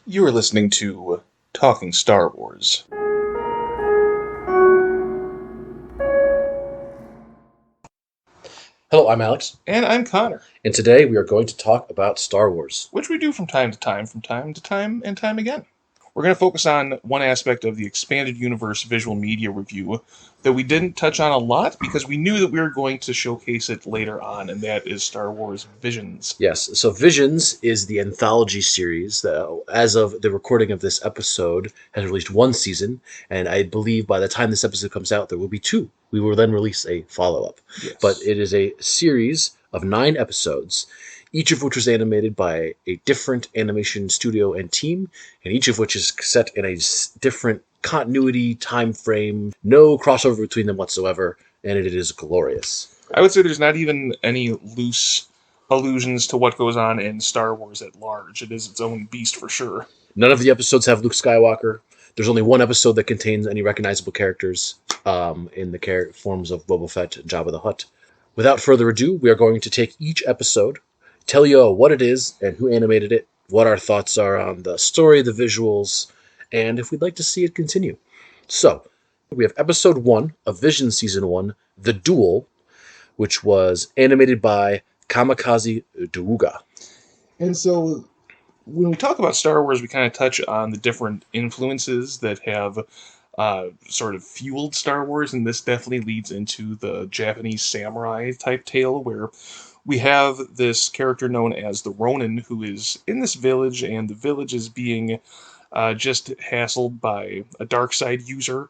You are listening to Talking Star Wars. Hello, I'm Alex, And I'm Connor, and today we are going to talk about Star Wars. which we do from time to time, and time again. We're going to focus on one aspect of the expanded universe visual media review that we didn't touch on a lot because we knew that we were going to showcase it later on, and that is Star Wars Visions. Yes, so Visions is the anthology series that, as of the recording of this episode, has released one season, and I believe by the time this episode comes out, there will be two. We will then release a follow-up. Yes. But it is a series of 9 episodes, each of which was animated by a different animation studio and team, and each of which is set in a different continuity, time frame, no crossover between them whatsoever, and it is glorious. I would say there's not even any loose allusions to what goes on in Star Wars at large. It is its own beast for sure. None of the episodes have Luke Skywalker. There's only one episode that contains any recognizable characters in the forms of Boba Fett and Jabba the Hutt. Without further ado, we are going to take each episode, tell you what it is and who animated it, what our thoughts are on the story, the visuals, and if we'd like to see it continue. So, we have episode 1 of Vision Season 1, The Duel, which was animated by Kamikaze Douga. And so when we talk about Star Wars, we kind of touch on the different influences that have sort of fueled Star Wars, and this definitely leads into the Japanese samurai type tale, where we have this character known as the Ronin, who is in this village, and the village is being just hassled by a dark side user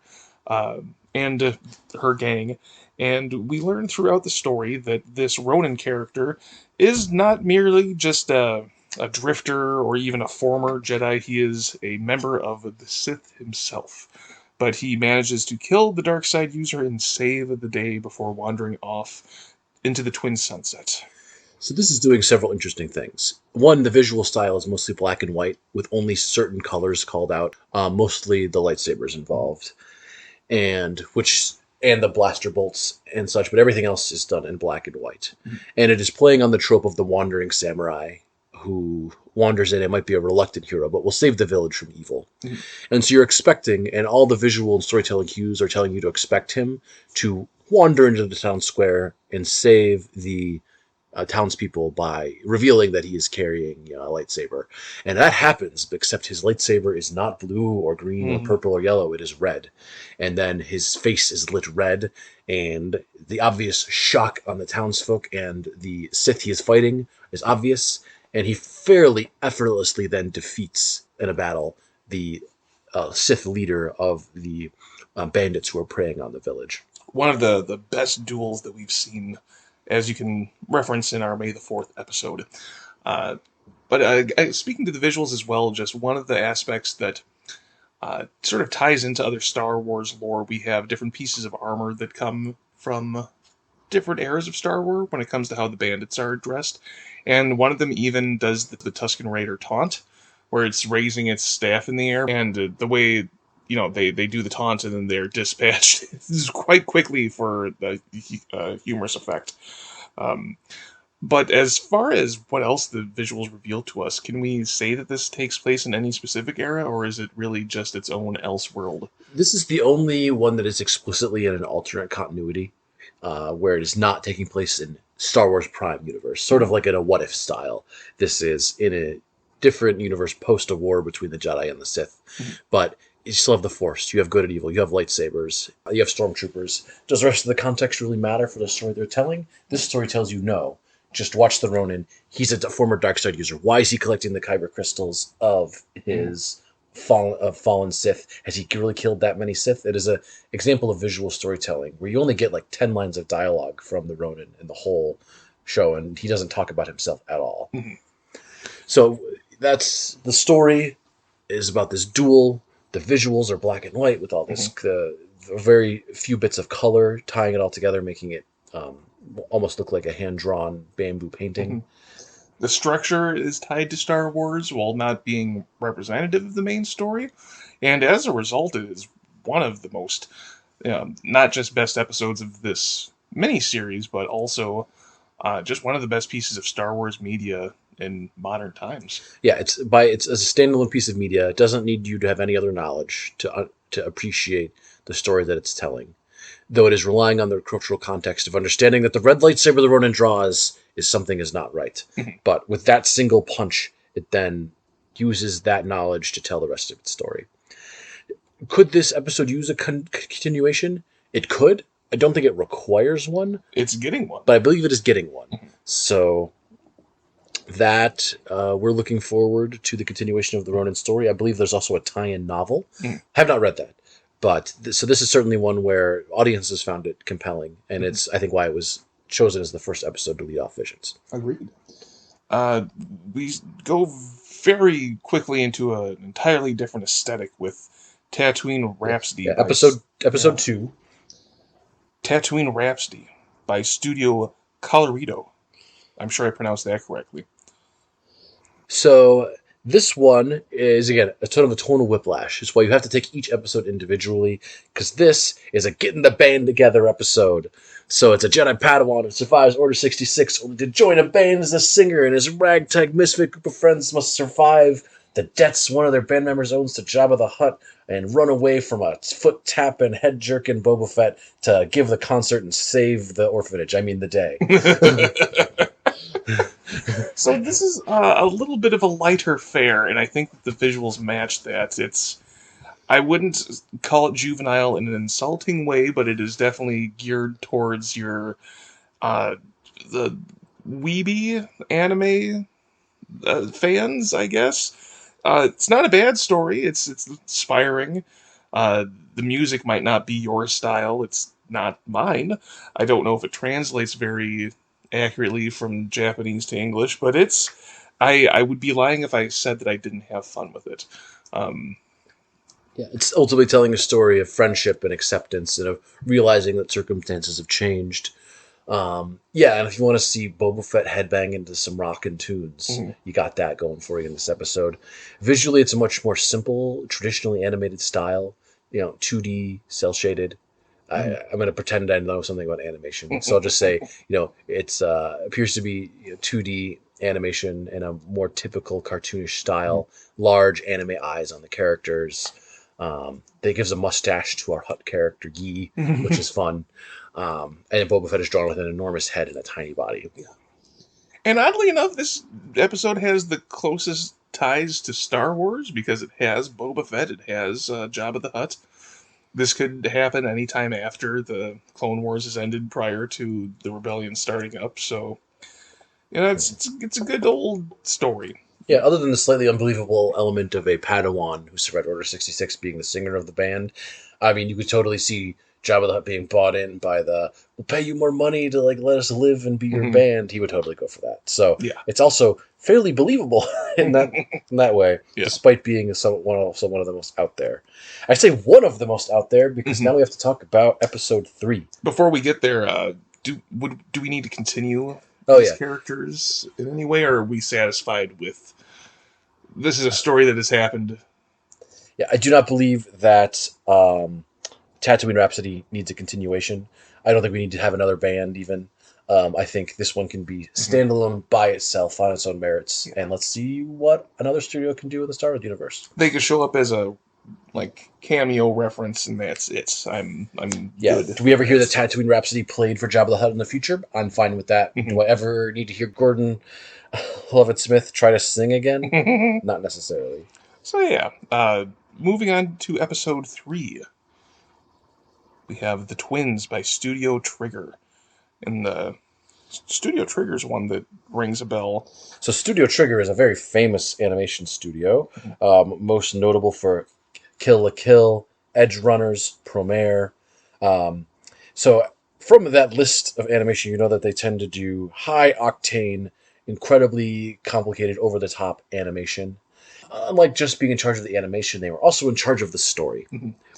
and her gang. And we learn throughout the story that this Ronin character is not merely just a drifter or even a former Jedi. He is a member of the Sith himself. But he manages to kill the dark side user and save the day before wandering off into the twin sunset. So this is doing several interesting things. One, the visual style is mostly black and white, with only certain colors called out, mostly the lightsabers involved, and the blaster bolts and such, but everything else is done in black and white. Mm-hmm. And it is playing on the trope of the wandering samurai who wanders in and might be a reluctant hero, but will save the village from evil. Mm-hmm. And so you're expecting, and all the visual and storytelling cues are telling you to expect him to wander into the town square and save the townspeople by revealing that he is carrying a lightsaber. And that happens, except his lightsaber is not blue or green or purple or yellow, it is red. And then his face is lit red, and the obvious shock on the townsfolk and the Sith he is fighting is obvious, and he fairly effortlessly then defeats in a battle the Sith leader of the bandits who are preying on the village. One of the best duels that we've seen, as you can reference in our May the 4th episode. But speaking to the visuals as well, just one of the aspects that sort of ties into other Star Wars lore, we have different pieces of armor that come from different eras of Star Wars when it comes to how the bandits are dressed. And one of them even does the Tusken Raider taunt, where it's raising its staff in the air, and the way they do the taunt and then they're dispatched quite quickly for the humorous effect. But as far as what else the visuals reveal to us, can we say that this takes place in any specific era, or is it really just its own Elseworld? This is the only one that is explicitly in an alternate continuity, where it is not taking place in Star Wars Prime universe, sort of like in a What If style. This is in a different universe post a war between the Jedi and the Sith, but you still have the Force, you have good and evil, you have lightsabers, you have stormtroopers. Does the rest of the context really matter for the story they're telling? This story tells you no. Just watch the Ronin. He's a former Darkseid user. Why is he collecting the Kyber crystals of his fallen Sith? Has he really killed that many Sith? It is an example of visual storytelling where you only get like 10 lines of dialogue from the Ronin in the whole show, and he doesn't talk about himself at all. Mm-hmm. So that's the story is about this duel. The visuals are black and white with all this very few bits of color, tying it all together, making it almost look like a hand-drawn bamboo painting. The structure is tied to Star Wars while not being representative of the main story, and as a result, it is one of the most, not just best episodes of this miniseries, but also just one of the best pieces of Star Wars media in modern times. Yeah, it's a standalone piece of media. It doesn't need you to have any other knowledge to appreciate the story that it's telling. Though it is relying on the cultural context of understanding that the red lightsaber the Ronin draws is something is not right. But with that single punch, it then uses that knowledge to tell the rest of its story. Could this episode use a continuation? It could. I don't think it requires one, It's getting one. but I believe it is getting one. So that we're looking forward to the continuation of the Ronin story. I believe there's also a tie-in novel. I have not read that, but so this is certainly one where audiences found it compelling, and it's I think why it was chosen as the first episode to lead off Visions. Agreed. We go very quickly into an entirely different aesthetic with Tatooine Rhapsody. Yeah, episode 2. Tatooine Rhapsody by Studio Colorido. I'm sure I pronounced that correctly. So this one is again a ton of a tonal whiplash. It's why you have to take each episode individually, because this is a getting the band together episode. So it's a Jedi Padawan who survives Order 66 only to join a band as a singer, and his ragtag misfit group of friends must survive the debts one of their band members owes to Jabba the Hutt and run away from a foot-tapping, head-jerking Boba Fett to give the concert and save the orphanage. I mean the day. So this is a little bit of a lighter fare, and I think that the visuals match that. I wouldn't call it juvenile in an insulting way, but it is definitely geared towards your the weeby anime fans, I guess. It's not a bad story. It's inspiring. The music might not be your style. It's not mine. I don't know if it translates very accurately from Japanese to English, but it's. I would be lying if I said that I didn't have fun with it. Yeah, it's ultimately telling a story of friendship and acceptance and of realizing that circumstances have changed. Yeah, and if you want to see Boba Fett headbang into some rockin' tunes, you got that going for you in this episode. Visually, it's a much more simple, traditionally animated style. 2D, cell shaded. I'm going to pretend I know something about animation, so I'll just say, it's appears to be 2D animation in a more typical cartoonish style. Large anime eyes on the characters. That gives a mustache to our Hutt character Yi, which is fun. And Boba Fett is drawn with an enormous head and a tiny body. Yeah. And oddly enough, this episode has the closest ties to Star Wars because it has Boba Fett, it has Jabba the Hutt. This could happen anytime after the Clone Wars has ended, prior to the rebellion starting up. So, it's a good old story. Yeah, other than the slightly unbelievable element of a Padawan who survived Order 66 being the singer of the band, I mean, you could totally see Jabba the Hutt being bought in by we'll pay you more money to let us live and be your band. He would totally go for that. So yeah. It's also fairly believable in that way, despite being one of the most out there. I say one of the most out there because now we have to talk about episode 3. Before we get there, do we need to continue characters in any way, or are we satisfied with this is a story that has happened? Yeah, I do not believe that Tatooine Rhapsody needs a continuation. I don't think we need to have another band even. I think this one can be standalone by itself on its own merits, and let's see what another studio can do in the Star Wars universe. They could show up as a cameo reference, and that's it. I'm good. Do we ever hear that Tatooine Rhapsody played for Jabba the Hutt in the future? I'm fine with that. Do I ever need to hear Gordon Levitt-Smith try to sing again? Not necessarily. So yeah, moving on to episode 3. We have The Twins by Studio Trigger. And the Studio Trigger is one that rings a bell. So Studio Trigger is a very famous animation studio, most notable for Kill la Kill, Edge Runners, Promare. So from that list of animation, you know that they tend to do high-octane, incredibly complicated, over-the-top animation. Unlike just being in charge of the animation, they were also in charge of the story.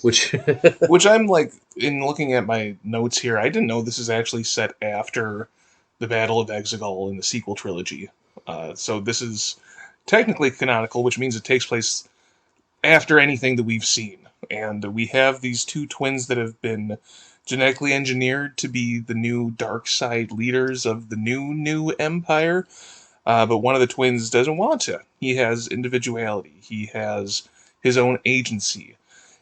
Which I'm in looking at my notes here, I didn't know this is actually set after the Battle of Exegol in the sequel trilogy. So this is technically canonical, which means it takes place after anything that we've seen. And we have these two twins that have been genetically engineered to be the new dark side leaders of the new empire. but one of the twins doesn't want to. He has individuality. He has his own agency,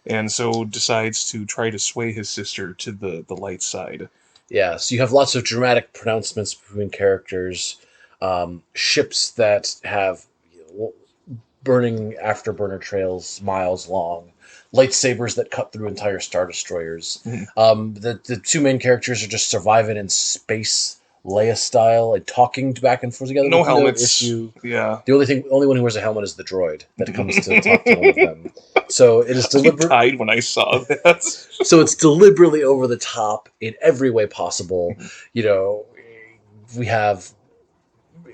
and so decides to try to sway his sister to the light side. Yeah, so you have lots of dramatic pronouncements between characters, ships that have burning afterburner trails miles long, lightsabers that cut through entire star destroyers. Mhm. The two main characters are just surviving in space, Leia style, and talking back and forth together No with no helmets. issue. Yeah. The only one who wears a helmet is the droid that comes to talk to one of them. So it is I deliberate. died when I saw that. So it's deliberately over the top in every way possible. Mhm. You know, we have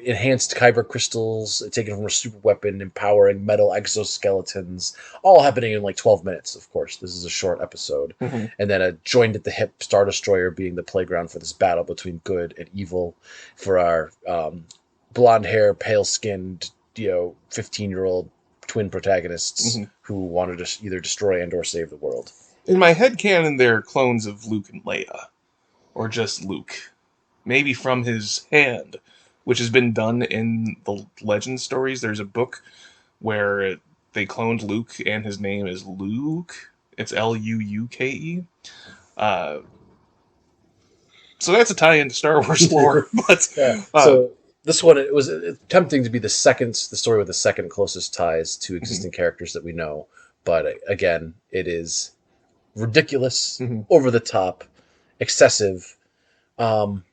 enhanced kyber crystals taken from a super weapon, empowering metal exoskeletons, all happening in like 12 minutes, of course. This is a short episode. Mhm. And then a joined at the hip Star Destroyer being the playground for this battle between good and evil for our blonde hair, pale skinned, 15-year-old twin protagonists Mhm. who wanted to either destroy and or save the world. In my head canon, they're clones of Luke and Leia, or just Luke, maybe from his hand, which has been done in the legend stories. There's a book where they cloned Luke, and his name is Luke. It's Luuke. Uh, so that's a tie into Star Wars lore. But Yeah. uh, So this one, it was tempting to be the story with the second closest ties to mhm, existing characters that we know. But again, it is ridiculous, mhm. over the top, excessive, um,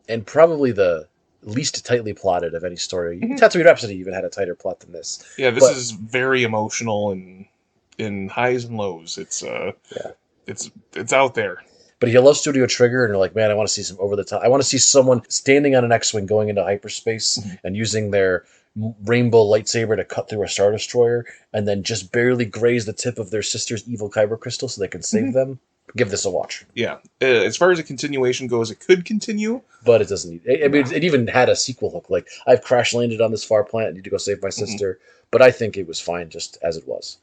and probably the least tightly plotted of any story. Mhm. Tatooine Rhapsody even had a tighter plot than this. Yeah, this But is very emotional and in highs and lows. yeah. It's out there. But if you love Studio Trigger and you're like, man, I want to see some over the top. I want to see someone standing on an X-wing going into hyperspace Mhm. and using their rainbow lightsaber to cut through a star destroyer and then just barely graze the tip of their sister's evil kyber crystal so they can save Mhm. them. Give this a watch. Yeah, as far as a continuation goes, it could continue. But it doesn't need. I mean, it even had a sequel hook. Like, I've crash landed on this far planet. I need to go save my Mhm. sister. But I think it was fine just as it was.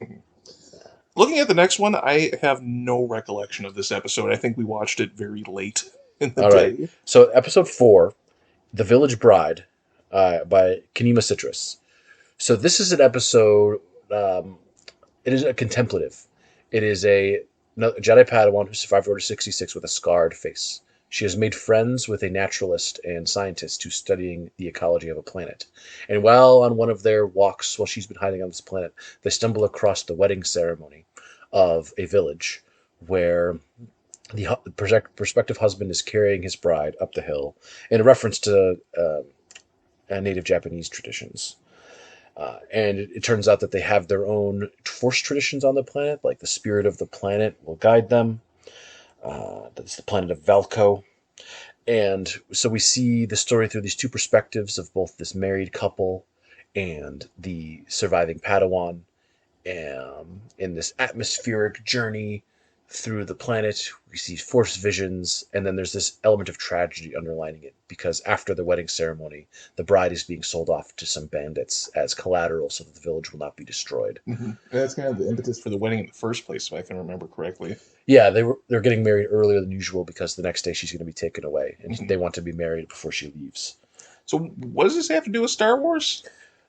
Looking at the next one, I have no recollection of this episode. I think we watched it very late in the All right. day. So, episode 4, The Village Bride, by Kanema Citrus. So this is an episode. Um, it is a contemplative. It is a Jedi Padawan who survived Order 66 with a scarred face. She has made friends with a naturalist and scientist who's studying the ecology of a planet. And while on one of their walks, while she's been hiding on this planet, they stumble across the wedding ceremony of a village where the prospective husband is carrying his bride up the hill in a reference to native Japanese traditions. And it turns out that they have their own force traditions on the planet, like the spirit of the planet will guide them. That's the planet of Valco. And so we see the story through these two perspectives of both this married couple and the surviving Padawan, in this atmospheric journey through the planet. We see force visions, and then there's this element of tragedy underlining it because after the wedding ceremony, the bride is being sold off to some bandits as collateral so that the village will not be destroyed. Mhm. That's kind of the impetus for the wedding in the first place, if I can remember correctly. Yeah, they're getting married earlier than usual because the next day she's going to be taken away, and Mhm. they want to be married before she leaves. So, what does this have to do with Star Wars?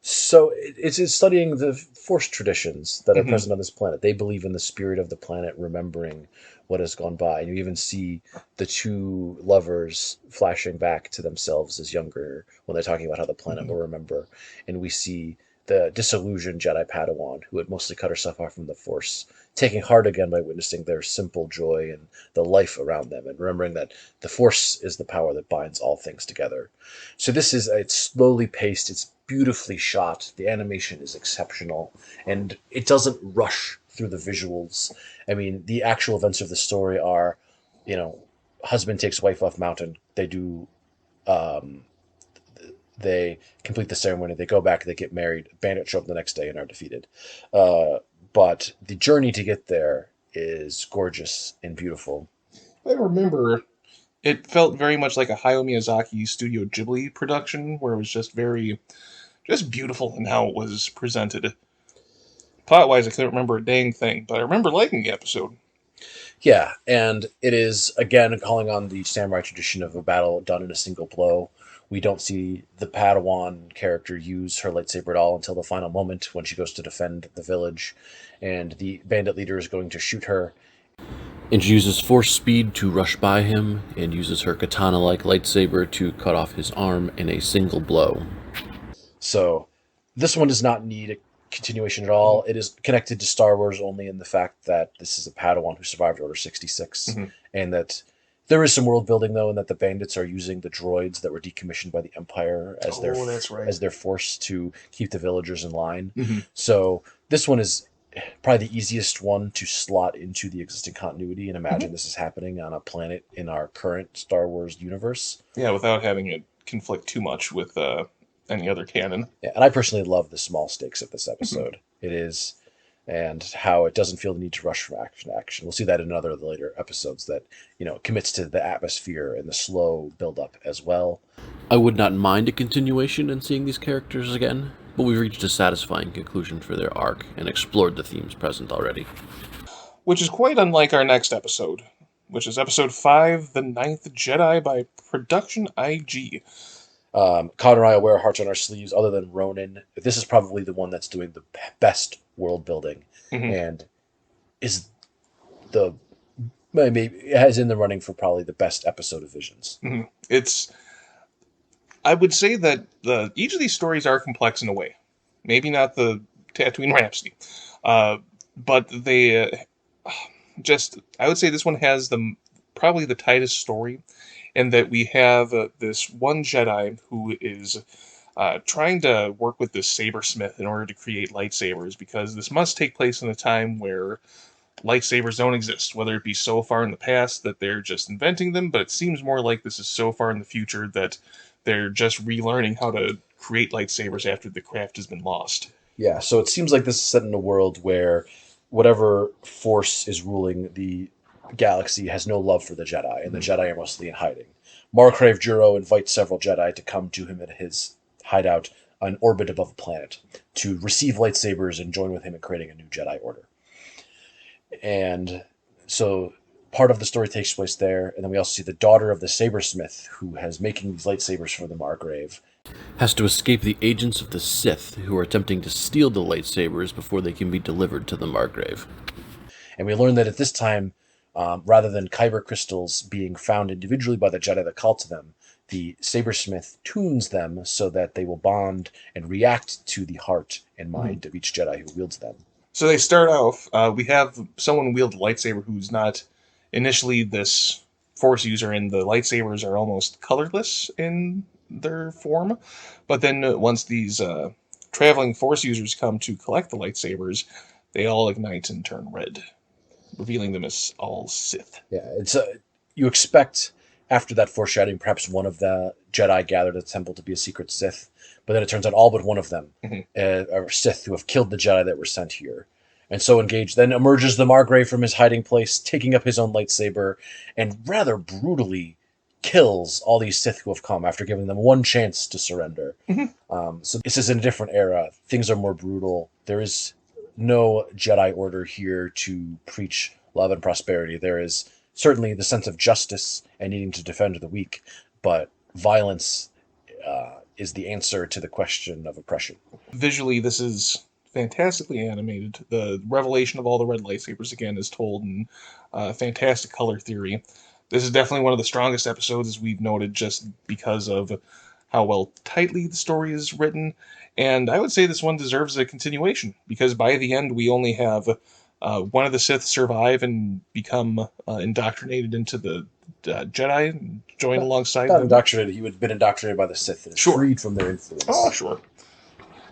So it's studying the force traditions that are Mhm. present on this planet. They believe in the spirit of the planet, remembering what has gone by. And you even see the two lovers flashing back to themselves as younger when they're talking about how the planet Mhm. will remember. And we see the disillusioned Jedi Padawan, who had mostly cut herself off from the Force, taking heart again by witnessing their simple joy and the life around them, and remembering that the Force is the power that binds all things together. So it's slowly paced, it's beautifully shot, the animation is exceptional, and it doesn't rush through the visuals. I mean, the actual events of the story are, you know, husband takes wife off mountain. Um, they complete the ceremony. They go back. They get married. Bandits show up the next day and are defeated. Uh, but the journey to get there is gorgeous and beautiful. I remember it felt very much like a Hayao Miyazaki Studio Ghibli production, where it was just beautiful in how it was presented. Plot wise, I couldn't remember a dang thing, but I remember liking the episode. Yeah, and it is again calling on the samurai tradition of a battle done in a single blow, We don't see the Padawan character use her lightsaber at all until the final moment when she goes to defend the village, and the bandit leader is going to shoot her. And she uses force speed to rush by him and uses her katana-like lightsaber to cut off his arm in a single blow. So, this one does not need a continuation at all. It is connected to Star Wars only in the fact that this is a Padawan who survived Order 66, and that there is some world building though, and that the bandits are using the droids that were decommissioned by the Empire as that's right. as their force to keep the villagers in line. Mm-hmm. So this one is probably the easiest one to slot into the existing continuity and imagine this is happening on a planet in our current Star Wars universe. Yeah, without having it conflict too much with any other canon. Yeah, and I personally love the small stakes of this episode. It is, and how it doesn't feel the need to rush from action to action. We'll see that in another of the later episodes that, commits to the atmosphere and the slow build up as well. I would not mind a continuation and seeing these characters again, but we've reached a satisfying conclusion for their arc and explored the themes present already. Which is quite unlike our next episode, which is episode 5, The Ninth Jedi by Production IG. Connor and I wear hearts on our sleeves, other than Ronin. This is probably the one that's doing the best world building, and is maybe has in the running for probably the best episode of Visions. I would say that each of these stories are complex in a way. Maybe not the Tatooine Rhapsody, but they I would say this one has probably the tightest story, and that we have this one Jedi who is trying to work with this sabersmith in order to create lightsabers, because this must take place in a time where lightsabers don't exist, whether it be so far in the past that they're just inventing them, but it seems more like this is so far in the future that they're just relearning how to create lightsabers after the craft has been lost. Yeah, so it seems like this is set in a world where whatever force is ruling the galaxy has no love for the Jedi, and the Jedi are mostly in hiding. Margrave Juro invites several Jedi to come to him at his hideout on orbit above a planet to receive lightsabers and join with him in creating a new Jedi Order. And so part of the story takes place there, and then we also see the daughter of the sabersmith who has making these lightsabers for the Margrave has to escape the agents of the Sith who are attempting to steal the lightsabers before they can be delivered to the Margrave. And we learn that at this time, rather than kyber crystals being found individually by the Jedi that call to them, the sabersmith tunes them so that they will bond and react to the heart and mind of each Jedi who wields them. So they start off, we have someone wield a lightsaber who's not initially this force user, and the lightsabers are almost colorless in their form. But then once these traveling force users come to collect the lightsabers, they all ignite and turn red, revealing them as all Sith. Yeah, it's you expect after that foreshadowing perhaps one of the Jedi gathered at the temple to be a secret Sith, but then it turns out all but one of them are Sith who have killed the Jedi that were sent here. And so engaged, then emerges the Margrave from his hiding place, taking up his own lightsaber, and rather brutally kills all these Sith who have come after giving them one chance to surrender. So this is in a different era. Things are more brutal. There is no Jedi Order here to preach love and prosperity. There is certainly the sense of justice and needing to defend the weak, but violence is the answer to the question of oppression. Visually, this is fantastically animated. The revelation of all the red lightsabers, again, is told in fantastic color theory. This is definitely one of the strongest episodes, as we've noted, just because of how well tightly the story is written. And I would say this one deserves a continuation, because by the end we only have one of the Sith survive and become indoctrinated into the Jedi and join alongside Not them. indoctrinated. He would have been indoctrinated by the Sith and freed from their influence. Oh, sure.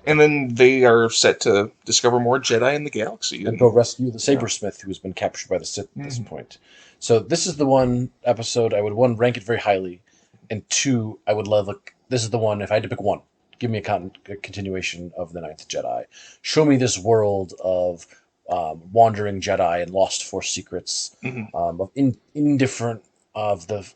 And then they are set to discover more Jedi in the galaxy. And go rescue the sabersmith who has been captured by the Sith at this point. So this is the one episode I would, one, rank it very highly, and two, I would love, this is the one, if I had to pick one, give me a continuation of The Ninth Jedi. Show me this world of wandering Jedi and lost Force secrets, of indifferent, of the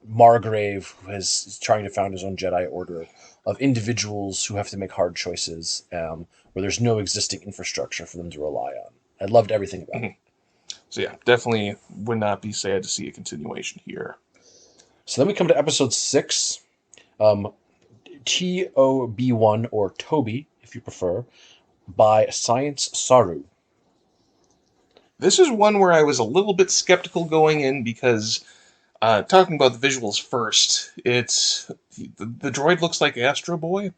Margrave who is trying to found his own Jedi Order, of individuals who have to make hard choices, where there's no existing infrastructure for them to rely on. I loved everything about it. So yeah, definitely would not be sad to see a continuation here. So then we come to episode 6. TOB1, or Toby, if you prefer, by Science Saru. This is one where I was a little bit skeptical going in because, talking about the visuals first, the droid looks like Astro Boy.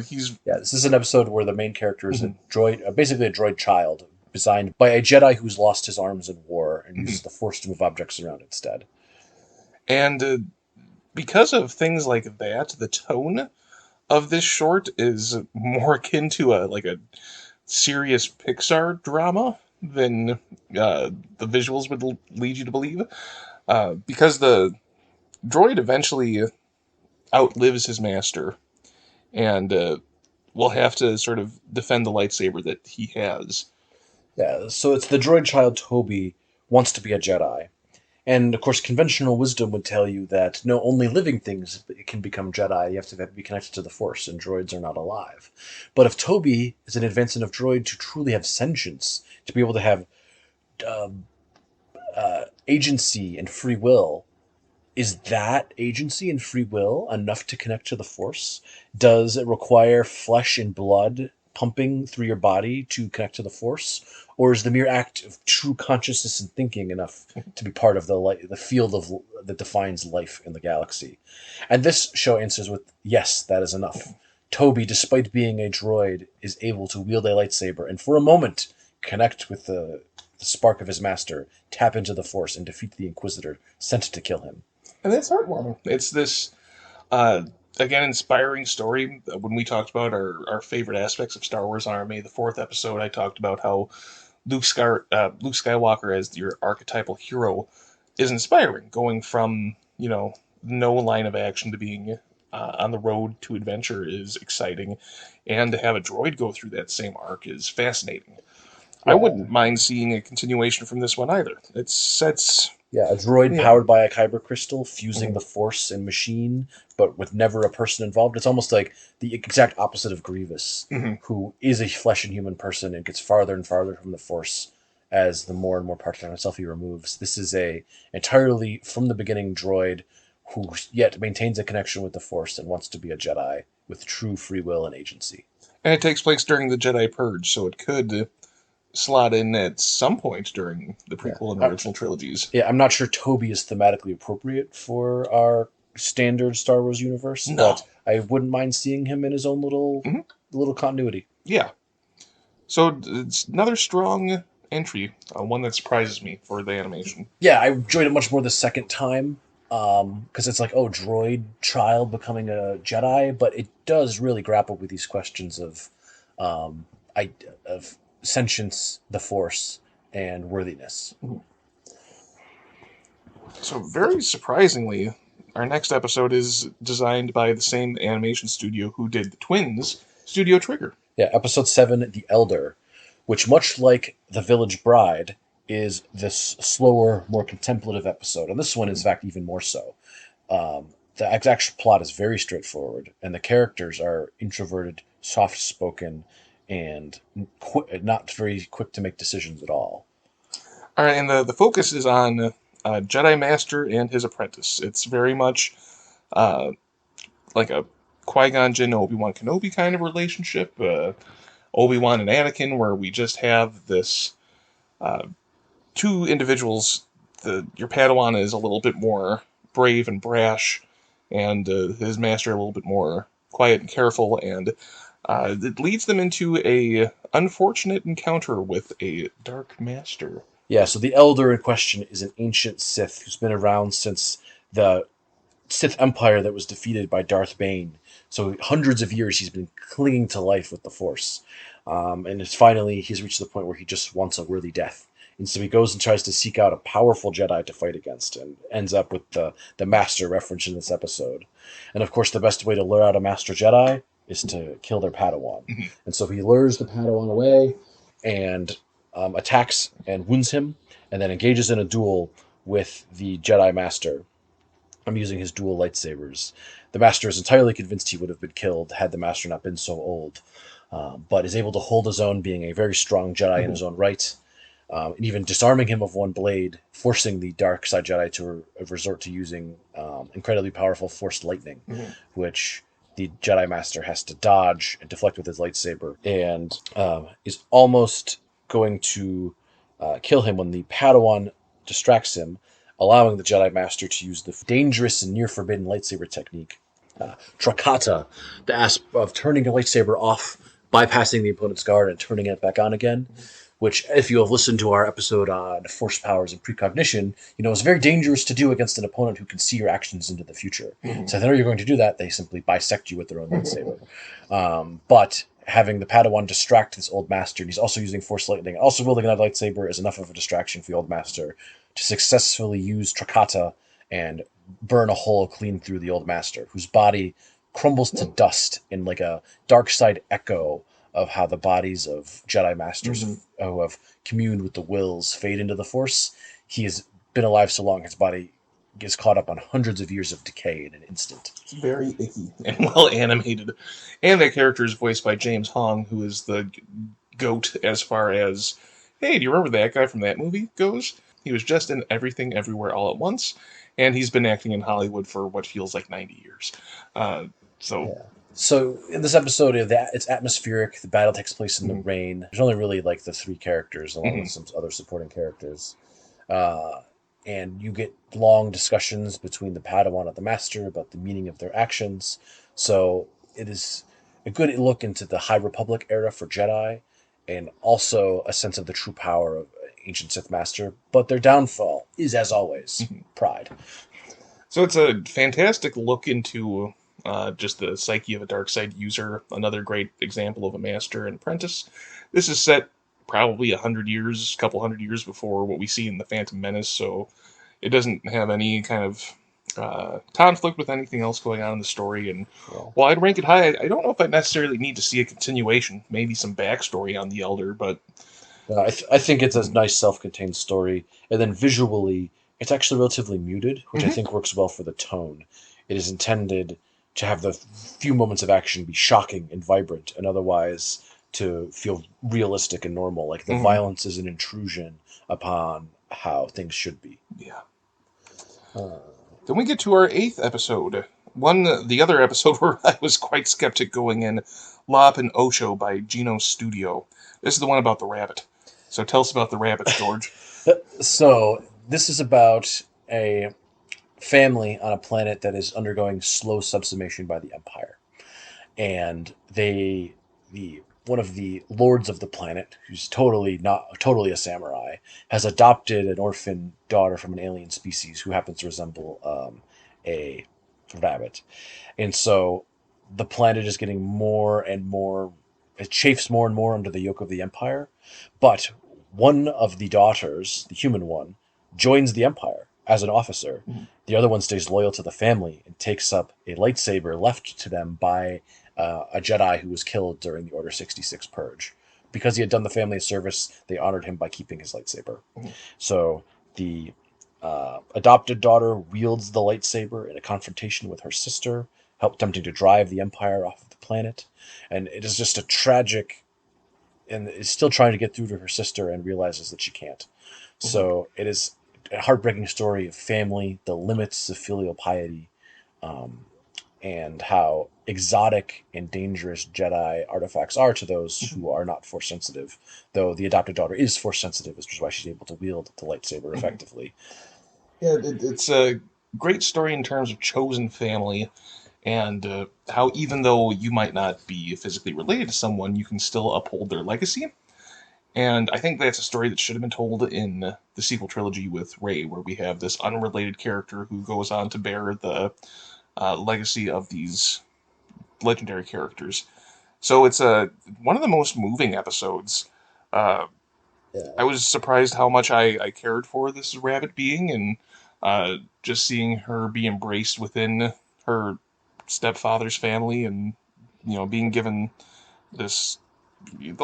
He's Yeah, this is an episode where the main character is a mhm, droid, basically a droid child, designed by a Jedi who's lost his arms in war and mhm. uses the Force to move objects around instead. And because of things like that, the tone of this short is more akin to a serious Pixar drama than the visuals would lead you to believe. Because the droid eventually outlives his master and will have to sort of defend the lightsaber that he has. Yeah, so it's the droid child Toby wants to be a Jedi. And of course, conventional wisdom would tell you that no, only living things can become Jedi. You have to be connected to the Force, and droids are not alive. But if Toby is an advanced enough droid to truly have sentience, to be able to have um, agency and free will, is that agency and free will enough to connect to the Force? Does it require flesh and blood pumping through your body to connect to the Force? Or is the mere act of true consciousness and thinking enough to be part of the field of that defines life in the galaxy? And this show answers with yes, that is enough. Toby, despite being a droid, is able to wield a lightsaber and for a moment connect with the spark of his master, tap into the Force, and defeat the Inquisitor sent to kill him. And that's heartwarming. It's this, uh, again, inspiring story. When we talked about our favorite aspects of Star Wars on our May the 4th episode, I talked about how Luke Skywalker as your archetypal hero is inspiring, going from, no line of action to being on the road to adventure is exciting, and to have a droid go through that same arc is fascinating. I Yeah, wouldn't mind seeing a continuation from this one either. It's yeah, a droid yeah. powered by a kyber crystal, fusing Mhm. the Force and machine, but with never a person involved. It's almost like the exact opposite of Grievous, Mhm. who is a flesh and human person and gets farther and farther from the Force as the more and more parts of himself he removes. This is a entirely from the beginning droid who yet maintains a connection with the Force and wants to be a Jedi with true free will and agency. And it takes place during the Jedi Purge, so it could slot in at some point during the Yeah. prequel and original trilogies. Yeah, I'm not sure Toby is thematically appropriate for our standard Star Wars universe, but No. I wouldn't mind seeing him in his own Mhm. little continuity. Yeah. So it's another strong entry, one that surprises me for the animation. Yeah, I enjoyed it much more the second time because it's like, oh, droid child becoming a Jedi, but it does really grapple with these questions um, I, of sentience, the Force, and worthiness. Mhm. So very surprisingly, our next episode is designed by the same animation studio who did the Twins, Studio Trigger. Yeah, episode 7, The Elder, which, much like The Village Bride, is this slower, more contemplative episode. And this one is, in fact, even more so. The actual plot is very straightforward, and the characters are introverted, soft spoken, and not very quick to make decisions at all. All right, and the focus is on Jedi Master and his apprentice. It's very much uh, like a Qui-Gon Jinn Obi-Wan Kenobi kind of relationship. Obi-Wan and Anakin, where we just have this uh, two individuals. Your Padawan is a little bit more brave and brash, and his master a little bit more quiet and careful, and it leads them into a unfortunate encounter with a dark master. Yeah, so the Elder in question is an ancient Sith who's been around since the Sith Empire that was defeated by Darth Bane. So hundreds of years he's been clinging to life with the Force, and it's finally he's reached the point where he just wants a worthy death. And so he goes and tries to seek out a powerful Jedi to fight against, and ends up with the Master reference in this episode. And of course, the best way to lure out a Master Jedi is to kill their Padawan. And so he lures the Padawan away, and attacks and wounds him, and then engages in a duel with the Jedi Master. I'm using his dual lightsabers. The Master is entirely convinced he would have been killed had the Master not been so old, but is able to hold his own, being a very strong Jedi in his own right, and even disarming him of one blade, forcing the dark side Jedi to resort to using incredibly powerful Force lightning, which the Jedi Master has to dodge and deflect with his lightsaber, and is almost going to kill him when the Padawan distracts him, allowing the Jedi Master to use the dangerous and near forbidden lightsaber technique, Trakata, the aspect of turning a lightsaber off, bypassing the opponent's guard, and turning it back on again. Which, if you have listened to our episode on force powers and precognition, you know it's very dangerous to do against an opponent who can see your actions into the future. Mm-hmm. So if they know you're going to do that, they simply bisect you with their own lightsaber. But having the Padawan distract this old master, and he's also using Force Lightning, also wielding another lightsaber, is enough of a distraction for the old master to successfully use Trakata and burn a hole clean through the old master, whose body crumbles to dust in like a dark side echo of how the bodies of Jedi Masters who have communed with the wills fade into the Force. He has been alive so long, his body gets caught up on hundreds of years of decay in an instant. It's very icky and well animated. And that character is voiced by James Hong, who is the GOAT as far as, hey, do you remember that guy from that movie goes? He was just in Everything Everywhere All at Once, and he's been acting in Hollywood for what feels like 90 years. So in this episode, it's atmospheric. The battle takes place in the rain. There's only really like the three characters, along with some other supporting characters. And you get long discussions between the Padawan and the Master about the meaning of their actions. So it is a good look into the High Republic era for Jedi, and also a sense of the true power of ancient Sith Master. But their downfall is, as always, pride. So it's a fantastic look into just the psyche of a dark side user. Another great example of a master and apprentice. This is set probably 100 years, couple hundred years before what we see in the Phantom Menace, so it doesn't have any kind of conflict with anything else going on in the story. And while I'd rank it high, I don't know if I necessarily need to see a continuation, maybe some backstory on the Elder, but I think it's a nice self-contained story, and then visually, it's actually relatively muted, which I think works well for the tone. It is intended to have the few moments of action be shocking and vibrant, and otherwise to feel realistic and normal. Like the violence is an intrusion upon how things should be. Yeah. Then we get to our 8th episode. The other episode where I was quite skeptic going in, Lop and Ocho by Geno Studio. This is the one about the rabbit. So tell us about the rabbits, George. So this is about a family on a planet that is undergoing slow subsumation by the Empire. And one of the lords of the planet, who's not totally a samurai, has adopted an orphan daughter from an alien species who happens to resemble a rabbit. And so the planet is getting more and more, it chafes more and more under the yoke of the Empire. But one of the daughters, the human one, joins the Empire as an officer. The other one stays loyal to the family and takes up a lightsaber left to them by a Jedi who was killed during the Order 66 purge. Because he had done the family a service, they honored him by keeping his lightsaber. So the adopted daughter wields the lightsaber in a confrontation with her sister, attempting to drive the Empire off of the planet. And it is just a tragic, and is still trying to get through to her sister and realizes that she can't. So it is a heartbreaking story of family, the limits of filial piety, and how exotic and dangerous Jedi artifacts are to those who are not Force sensitive. Though the adopted daughter is Force sensitive, which is why she's able to wield the lightsaber effectively. Yeah, it's a great story in terms of chosen family, and how even though you might not be physically related to someone, you can still uphold their legacy. And I think that's a story that should have been told in the sequel trilogy with Rey, where we have this unrelated character who goes on to bear the legacy of these legendary characters. So it's one of the most moving episodes. I was surprised how much I cared for this rabbit being, and just seeing her be embraced within her stepfather's family, and being given the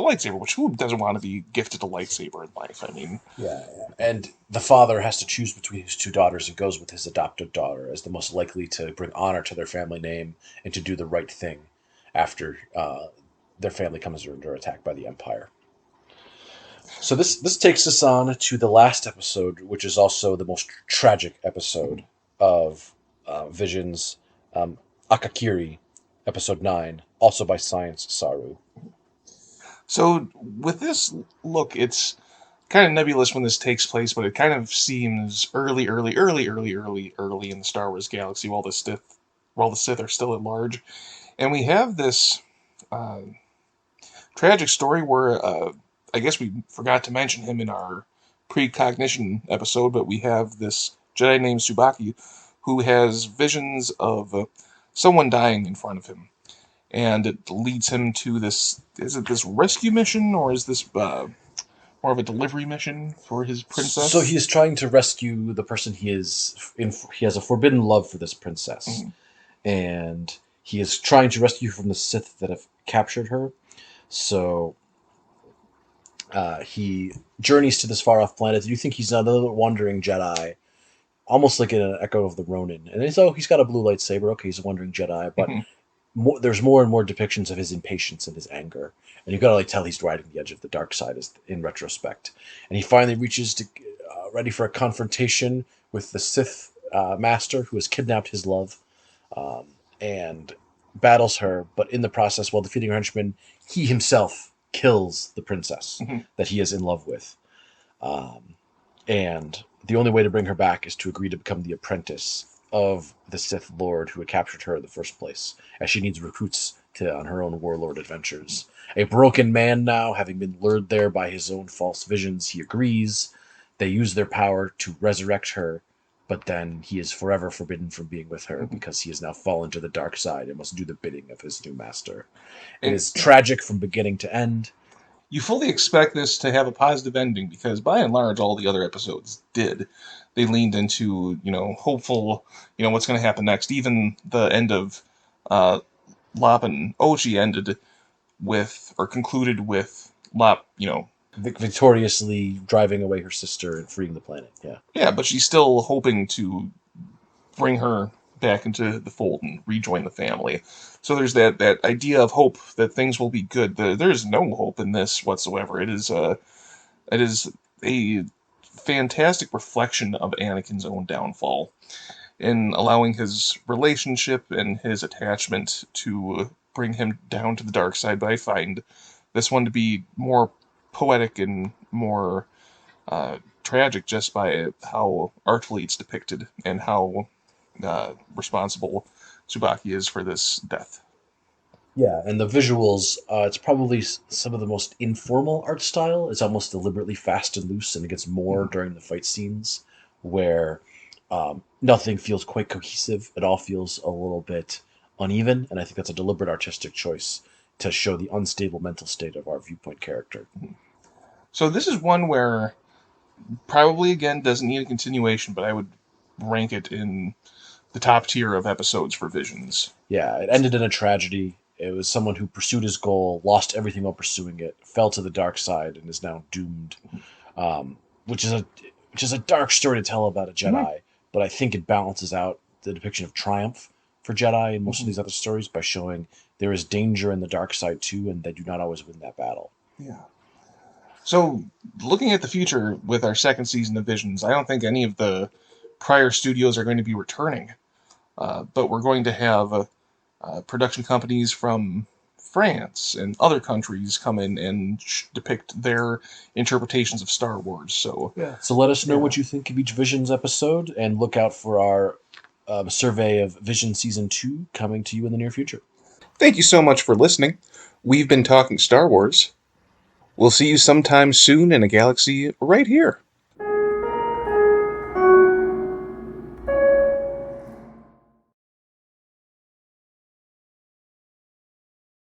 lightsaber, which who doesn't want to be gifted a lightsaber in life? I mean, yeah. And the father has to choose between his two daughters and goes with his adopted daughter as the most likely to bring honor to their family name and to do the right thing after their family comes under attack by the Empire. So this takes us on to the last episode, which is also the most tragic episode of Vision's Akakiri, Episode 9, also by Science Saru. So with this look, it's kind of nebulous when this takes place, but it kind of seems early in the Star Wars galaxy while the Sith are still at large, and we have this uh, tragic story where I guess we forgot to mention him in our precognition episode, but we have this Jedi named Subaki who has visions of someone dying in front of him, and it leads him to this. Is it this rescue mission, or is this more of a delivery mission for his So he princess? is trying to rescue the person he is in. He has a forbidden love for this princess, Mhm. and he is trying to rescue her from the Sith that have captured her. So he journeys to this far off planet. You think he's another wandering Jedi, almost like an echo of the Ronin. And he's got a blue lightsaber. Okay, he's a wandering Jedi, but Mhm. there's more and more depictions of his impatience and his anger, and you gotta tell he's riding the edge of the dark side as in retrospect. And he finally reaches to ready for a confrontation with the Sith master who has kidnapped his love, um, and battles her. But in the process, while defeating her henchmen, he himself kills the princess Mhm. that he is in love with. Um, and the only way to bring her back is to agree to become the apprentice of the Sith Lord who had captured her in the first place, as she needs recruits on her own warlord adventures. A broken man now, having been lured there by his own false visions, he agrees. They use their power to resurrect her, but then he is forever forbidden from being with her Mhm. because he has now fallen to the dark side and must do the bidding of his new master. It And is tragic from beginning to end. you fully expect this to have a positive ending because by and large all the other episodes did. They leaned into, hopeful, what's going to happen next. Even the end of uh, Lop and Ochi ended with, or concluded with Lop, Victoriously driving away her sister and freeing the planet. Yeah. yeah, but she's still hoping to bring her back into the fold and rejoin the family. So there's that idea of hope that things will be good. There's no hope in this whatsoever. It is a fantastic reflection of Anakin's own downfall in allowing his relationship and his attachment to bring him down to the dark side. But I find this one to be more poetic and more tragic just by how artfully it's depicted and how responsible Tsubaki is for this death. Yeah, and the visuals, it's probably some of the most informal art style. It's almost deliberately fast and loose, and it gets more Mhm. during the fight scenes where nothing feels quite cohesive. It all feels a little bit uneven, and I think that's a deliberate artistic choice to show the unstable mental state of our viewpoint character. So this is one where probably again doesn't need a continuation, but I would rank it in the top tier of episodes for Visions. Yeah, it ended in a tragedy. It was someone who pursued his goal, lost everything while pursuing it, fell to the dark side, and is now doomed. Um, which is a dark story to tell about a Mm-hmm. Jedi, but I think it balances out the depiction of triumph for Jedi in most of Mm-hmm. these other stories by showing there is danger in the dark side too, and they do not always win that battle. Yeah. So looking at the future with our second season of Visions, I don't think any of the prior studios are going to be returning, but we're going to have production companies from France and other countries come in and depict their interpretations of Star Wars. So, Yeah. So let us know yeah. what you think of each Visions episode, and look out for our survey of Vision Season 2 coming to you in the near future. Thank you so much for listening. We've been talking Star Wars. We'll see you sometime soon in a galaxy right here.